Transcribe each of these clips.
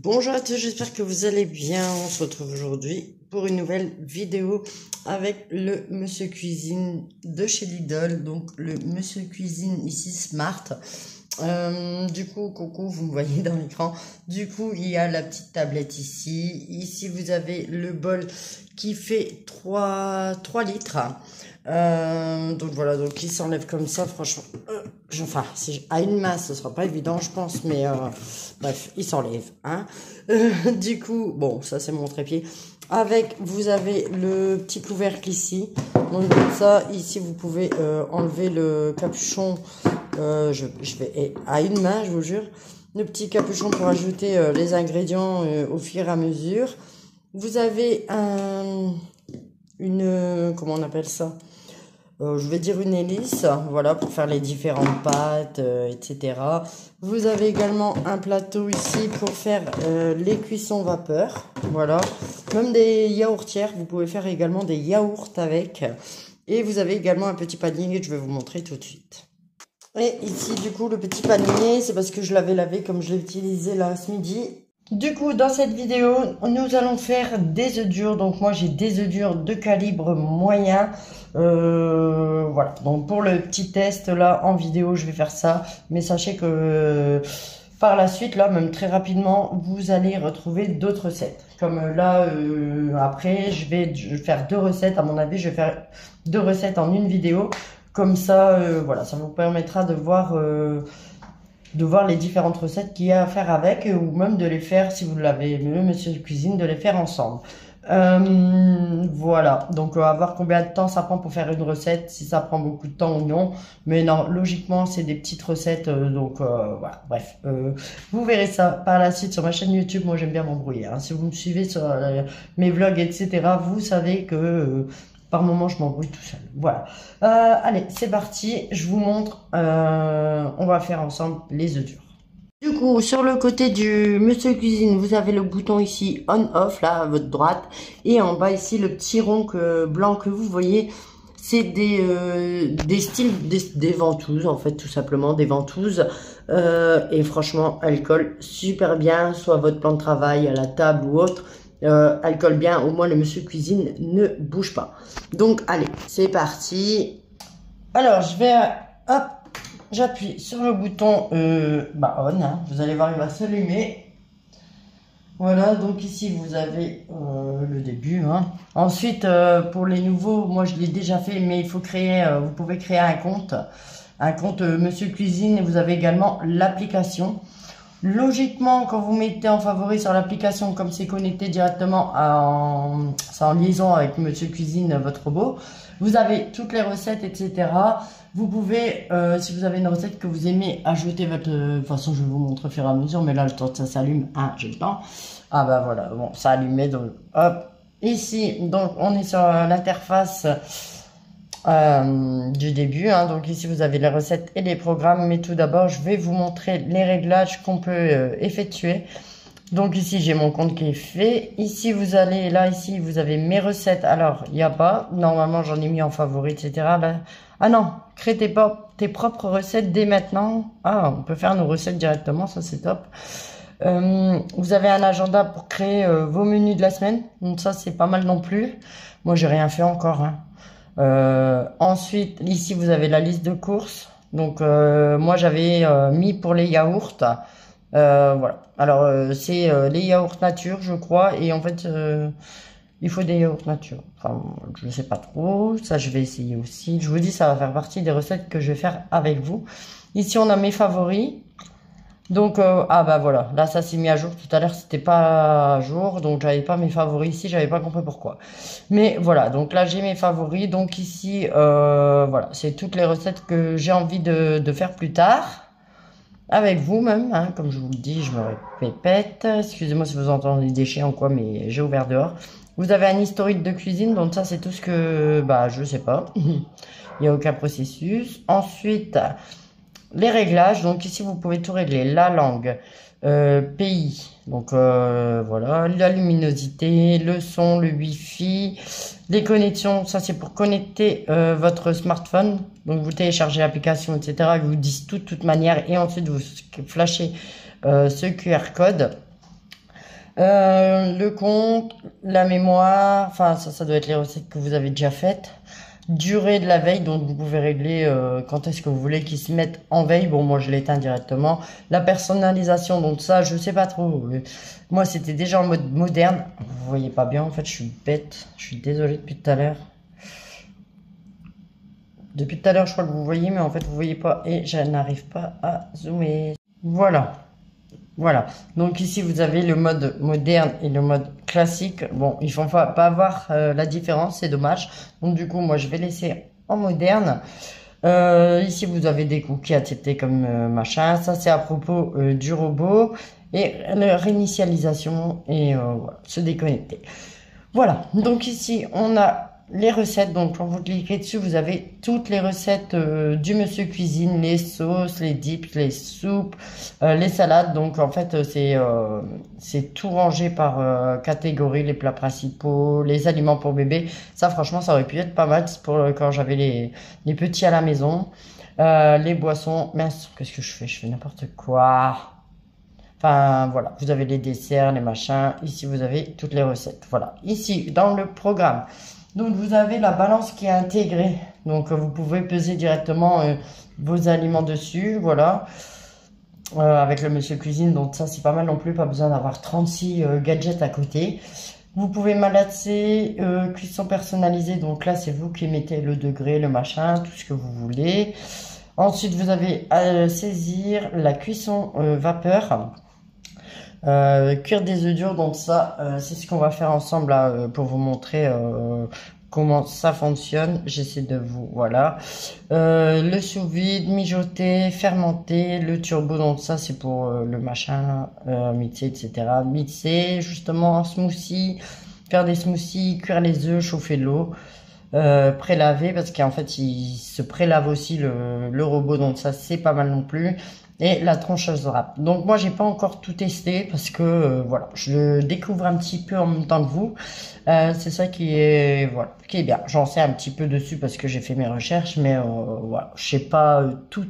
Bonjour à tous, j'espère que vous allez bien. On se retrouve aujourd'hui pour une nouvelle vidéo avec le Monsieur Cuisine de chez Lidl. Donc le Monsieur Cuisine ici Smart. Du coup, coucou, vous me voyez dans l'écran. Du coup, il y a la petite tablette ici. Ici, vous avez le bol qui fait 3 litres. Donc voilà, donc il s'enlève comme ça, franchement. Enfin, si à une main, ce sera pas évident, je pense, mais bref, il s'enlève. Hein. Du coup, bon, ça c'est mon trépied. Avec, vous avez le petit couvercle ici. Donc comme ça, ici, vous pouvez enlever le capuchon. Je vais à une main, je vous jure. Le petit capuchon pour ajouter les ingrédients au fur et à mesure. Vous avez comment on appelle ça? Je vais dire une hélice, voilà, pour faire les différentes pâtes, etc. Vous avez également un plateau ici pour faire les cuissons vapeur, voilà. Même des yaourtières, vous pouvez faire également des yaourts avec. Et vous avez également un petit panier que je vais vous montrer tout de suite. Et ici, du coup, le petit panier, c'est parce que je l'avais lavé comme je l'ai utilisé là ce midi. Du coup, dans cette vidéo, nous allons faire des œufs durs. Donc moi, j'ai des œufs durs de calibre moyen. Voilà, donc pour le petit test là en vidéo, je vais faire ça. Mais sachez que par la suite, là, même très rapidement, vous allez retrouver d'autres recettes. Comme là, après, je vais faire 2 recettes. À mon avis, je vais faire 2 recettes en une vidéo. Comme ça, voilà, ça vous permettra de voir les différentes recettes qu'il y a à faire avec, ou même de les faire, si vous l'avez, le Monsieur Cuisine, de les faire ensemble. Voilà, donc à voir combien de temps ça prend pour faire une recette, si ça prend beaucoup de temps ou non, mais non, logiquement c'est des petites recettes, donc voilà, bref, vous verrez ça par la suite sur ma chaîne YouTube. Moi j'aime bien m'embrouiller, hein. Si vous me suivez sur mes vlogs, etc., vous savez que par moment je m'embrouille tout seul, voilà. Allez, c'est parti, je vous montre, on va faire ensemble les œufs durs. Du coup, sur le côté du Monsieur Cuisine, vous avez le bouton ici on-off, là, à votre droite. Et en bas ici, le petit rond blanc que vous voyez, c'est des ventouses, en fait, tout simplement, des ventouses. Et franchement, elles collent super bien, soit votre plan de travail, à la table ou autre. Elles collent bien, au moins le Monsieur Cuisine ne bouge pas. Donc, allez, c'est parti. Alors, je vais, hop. J'appuie sur le bouton on, hein. Vous allez voir, il va s'allumer. Voilà, donc ici vous avez le début. Hein. Ensuite, pour les nouveaux, moi je l'ai déjà fait, mais il faut créer, vous pouvez créer un compte Monsieur Cuisine, et vous avez également l'application. Logiquement, quand vous mettez en favori sur l'application, comme c'est connecté directement c'est en liaison avec Monsieur Cuisine, votre robot, vous avez toutes les recettes, etc. Vous pouvez, si vous avez une recette que vous aimez, ajouter votre... De toute façon, je vais vous montrer au fur et à mesure, mais là, le temps que ça s'allume, j'ai le temps. Ah bah voilà, bon, ça a allumé, donc hop. Ici, donc, on est sur l'interface du début, hein. Donc ici, vous avez les recettes et les programmes, mais tout d'abord, je vais vous montrer les réglages qu'on peut effectuer. Donc ici, j'ai mon compte qui est fait. Ici, vous allez, là, ici, vous avez mes recettes. Alors, il n'y a pas. Normalement, j'en ai mis en favori, etc. Là. Ah non, crée tes propres recettes dès maintenant. Ah, on peut faire nos recettes directement, ça c'est top. Vous avez un agenda pour créer vos menus de la semaine. Donc ça, c'est pas mal non plus. Moi, j'ai rien fait encore. Hein. Ensuite, ici, vous avez la liste de courses. Donc, moi, j'avais mis pour les yaourts. Voilà. Alors, c'est les yaourts nature, je crois. Et en fait, il faut des yaourts nature. Enfin, je sais pas trop. Ça, je vais essayer aussi. Je vous dis, ça va faire partie des recettes que je vais faire avec vous. Ici, on a mes favoris. Donc, ah bah voilà. Là, ça s'est mis à jour. Tout à l'heure, c'était pas à jour. Donc, j'avais pas mes favoris ici. J'avais pas compris pourquoi. Mais voilà. Donc là, j'ai mes favoris. Donc ici, voilà. C'est toutes les recettes que j'ai envie de faire plus tard. Avec vous même, hein, comme je vous le dis, je me répète. Excusez-moi si vous entendez des chiens ou quoi, mais j'ai ouvert dehors. Vous avez un historique de cuisine, donc ça c'est tout ce que, je sais pas. Il n'y a aucun processus. Ensuite, les réglages. Donc ici vous pouvez tout régler. La langue, pays. Donc voilà, la luminosité, le son, le wifi, les connexions. Ça c'est pour connecter votre smartphone. Donc vous téléchargez l'application, etc. Ils vous disent tout de toute manière. Et ensuite vous flashez ce QR code. Le compte, la mémoire, enfin ça doit être les recettes que vous avez déjà faites. Durée de la veille, donc vous pouvez régler quand est-ce que vous voulez qu'ils se mettent en veille. Bon, moi je l'éteins directement. La personnalisation, donc ça je sais pas trop. Moi c'était déjà en mode moderne. Vous voyez pas bien, en fait je suis bête. Je suis désolé depuis tout à l'heure. Depuis tout à l'heure je crois que vous voyez, mais en fait vous voyez pas et je n'arrive pas à zoomer. Voilà. Voilà, donc ici vous avez le mode moderne et le mode classique. Bon, ils font pas avoir la différence, c'est dommage. Donc du coup, moi je vais laisser en moderne. Ici vous avez des cookies acceptés comme machin. Ça c'est à propos du robot et la réinitialisation et voilà, se déconnecter. Voilà, donc ici on a les recettes. Donc quand vous cliquez dessus, vous avez toutes les recettes du Monsieur Cuisine, les sauces, les dips, les soupes, les salades. Donc en fait c'est tout rangé par catégorie, les plats principaux, les aliments pour bébé. Ça franchement ça aurait pu être pas mal pour quand j'avais les petits à la maison. Les boissons, mince, qu'est-ce que je fais? Je fais n'importe quoi. Enfin, voilà, vous avez les desserts, les machins. Ici, vous avez toutes les recettes. Voilà, ici, dans le programme. Donc, vous avez la balance qui est intégrée. Donc, vous pouvez peser directement vos aliments dessus. Voilà, avec le Monsieur Cuisine. Donc, ça, c'est pas mal non plus. Pas besoin d'avoir 36 gadgets à côté. Vous pouvez malaxer, cuisson personnalisée. Donc là, c'est vous qui mettez le degré, le machin, tout ce que vous voulez. Ensuite, vous avez à saisir la cuisson vapeur. Cuire des œufs durs, donc ça c'est ce qu'on va faire ensemble là, pour vous montrer comment ça fonctionne. J'essaie de vous, voilà, le sous vide, mijoter, fermenter, le turbo, donc ça c'est pour le machin mixer, etc. Mixer justement en smoothie, faire des smoothies, cuire les œufs, chauffer l'eau, prélaver, parce qu'en fait il se prélave aussi le robot, donc ça c'est pas mal non plus. Et la troncheuse de râpe. Donc moi j'ai pas encore tout testé parce que voilà, je découvre un petit peu en même temps que vous. C'est ça qui est, voilà, qui est bien. J'en sais un petit peu dessus parce que j'ai fait mes recherches, mais voilà, je sais pas tout.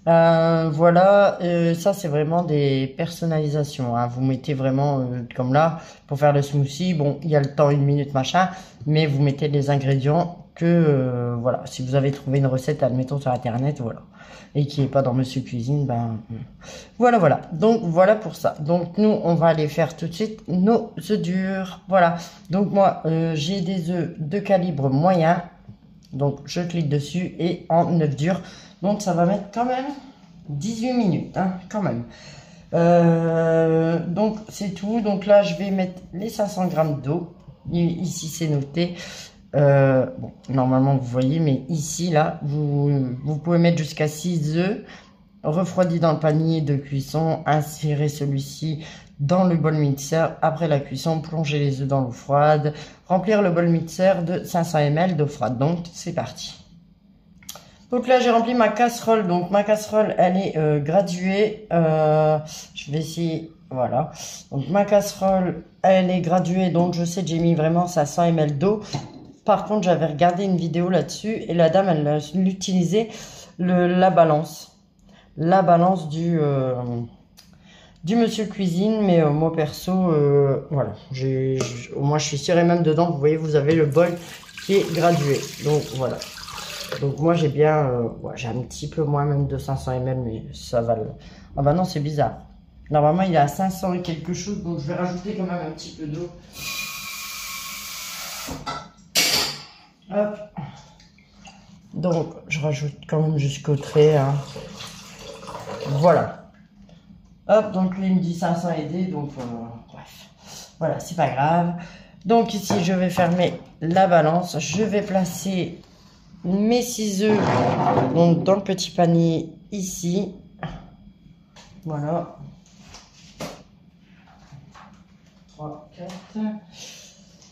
Voilà, ça c'est vraiment des personnalisations, hein. Vous mettez vraiment comme là pour faire le smoothie. Bon, il y a le temps 1 minute machin, mais vous mettez les ingrédients que voilà. Si vous avez trouvé une recette, admettons sur internet, voilà, et qui est pas dans Monsieur Cuisine, ben voilà. Donc voilà pour ça. Donc nous on va aller faire tout de suite nos œufs durs. Voilà. Donc moi j'ai des œufs de calibre moyen. Donc je clique dessus et en œufs durs. Donc ça va mettre quand même 18 minutes, hein, quand même. Donc c'est tout. Donc là je vais mettre les 500 grammes d'eau. Ici c'est noté. Bon, normalement vous voyez, mais ici là vous pouvez mettre jusqu'à 6 œufs refroidis dans le panier de cuisson. Insérer celui-ci dans le bol mixeur. Après la cuisson, plonger les œufs dans l'eau froide. Remplir le bol mixeur de 500 ml d'eau froide. Donc c'est parti. Donc là j'ai rempli ma casserole. Donc ma casserole elle est graduée. Je vais essayer. Voilà. Donc ma casserole elle est graduée. Donc je sais que j'ai mis vraiment 500 ml d'eau. Par contre, j'avais regardé une vidéo là-dessus et la dame, elle utilisait la balance. La balance du Monsieur Cuisine, mais moi perso, voilà. Au moins, je suis sûre et même dedans, vous voyez, vous avez le bol qui est gradué. Donc, voilà. Donc, moi, j'ai bien, ouais, j'ai un petit peu moins même de 500 ml, mais ça va le... Ah bah non, c'est bizarre. Normalement, il est à 500 et quelque chose, donc je vais rajouter quand même un petit peu d'eau. Hop. Donc je rajoute quand même jusqu'au trait, hein. Voilà. Hop, donc lui il me dit 500 AD, donc bref. Voilà, c'est pas grave. Donc ici je vais fermer la balance. Je vais placer mes 6 œufs donc dans le petit panier ici. Voilà. 3, 4.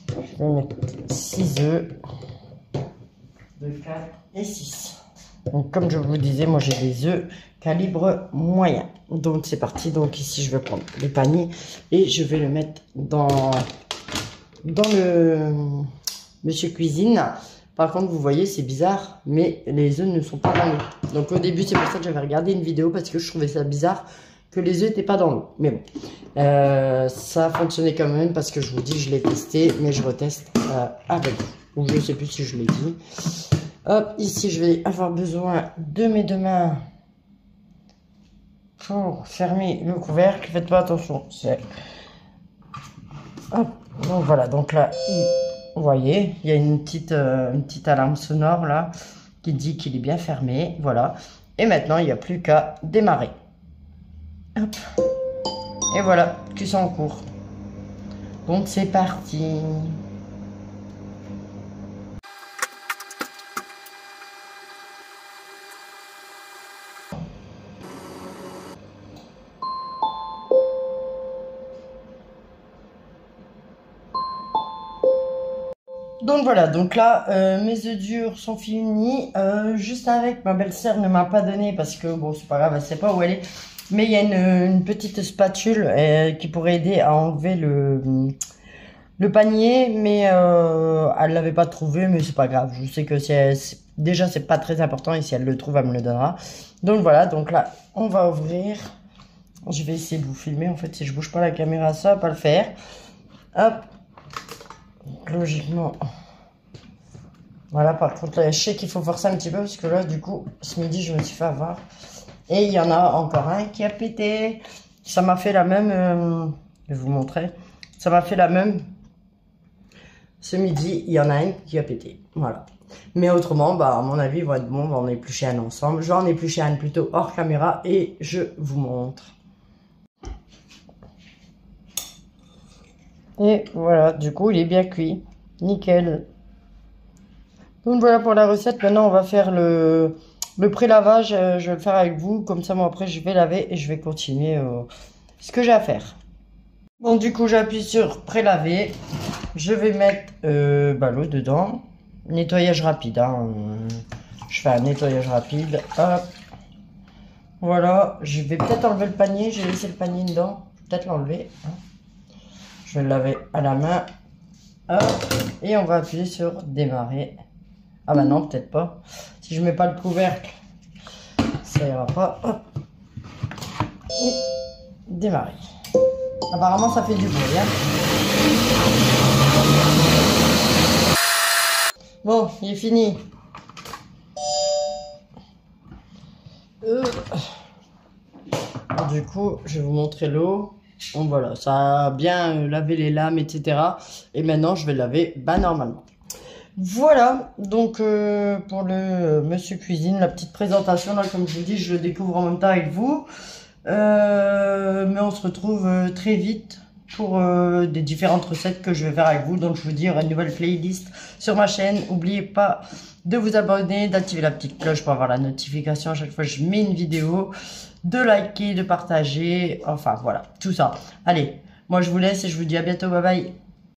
Je vais mettre 6 œufs. 2, 4 et 6. Donc comme je vous disais, moi j'ai des œufs calibre moyen. Donc c'est parti. Donc ici je vais prendre les paniers et je vais le mettre dans le Monsieur Cuisine. Par contre vous voyez c'est bizarre, mais les œufs ne sont pas dans l'eau. Donc au début c'est pour ça que j'avais regardé une vidéo parce que je trouvais ça bizarre que les œufs n'étaient pas dans l'eau. Mais bon, ça a fonctionné quand même parce que je vous dis, je l'ai testé, mais je reteste avec vous. Ou je ne sais plus si je l'ai dit. Hop, ici, je vais avoir besoin de mes deux mains pour fermer le couvercle. Faites pas attention, c'est... Hop, donc voilà, donc là, vous voyez, il y a une petite alarme sonore là qui dit qu'il est bien fermé, voilà. Et maintenant, il n'y a plus qu'à démarrer. Hop. Et voilà, cuisson en cours. Donc c'est parti. Donc voilà, donc là, mes œufs durs sont finis. Juste avec, ma belle-sœur ne m'a pas donné parce que, bon, c'est pas grave, elle sait pas où elle est. Mais il y a une petite spatule qui pourrait aider à enlever le panier. Mais elle l'avait pas trouvé, mais c'est pas grave. Je sais que déjà, c'est pas très important. Et si elle le trouve, elle me le donnera. Donc voilà, donc là, on va ouvrir. Je vais essayer de vous filmer. En fait, si je bouge pas la caméra, ça va pas le faire. Hop. Logiquement, voilà. Par contre là, je sais qu'il faut forcer un petit peu parce que là, du coup, ce midi, je me suis fait avoir et il y en a encore un qui a pété. Ça m'a fait la même, je vais vous montrer, ça m'a fait la même ce midi. Il y en a un qui a pété, voilà. Mais autrement, bah à mon avis, ils vont être bons. On va en éplucher un ensemble. J'en éplucher un plutôt hors caméra et je vous montre. Et voilà, du coup, il est bien cuit. Nickel. Donc voilà pour la recette. Maintenant, on va faire le pré-lavage. Je vais le faire avec vous. Comme ça, moi, après, je vais laver et je vais continuer ce que j'ai à faire. Bon, du coup, j'appuie sur pré-laver. Je vais mettre l'eau dedans. Nettoyage rapide. Hein. Je fais un nettoyage rapide. Hop. Voilà. Je vais peut-être enlever le panier. J'ai laissé le panier dedans. Je vais peut-être l'enlever. Hein. Je vais le laver à la main. Hop. Et on va appuyer sur démarrer. Ah bah non, peut-être pas. Si je mets pas le couvercle, ça ira pas. Hop. Et démarrer. Apparemment, ça fait du bruit. Hein. Bon, il est fini. Du coup, je vais vous montrer l'eau. Bon, voilà, ça a bien lavé les lames, etc. Et maintenant, je vais laver normalement. Voilà, donc pour le Monsieur Cuisine, la petite présentation, là, comme je vous dis, je le découvre en même temps avec vous. Mais on se retrouve très vite pour des différentes recettes que je vais faire avec vous. Donc je vous dis, il y aura une nouvelle playlist sur ma chaîne. N'oubliez pas de vous abonner, d'activer la petite cloche pour avoir la notification à chaque fois que je mets une vidéo, de liker, de partager, enfin voilà, tout ça. Allez, moi je vous laisse et je vous dis à bientôt, bye bye.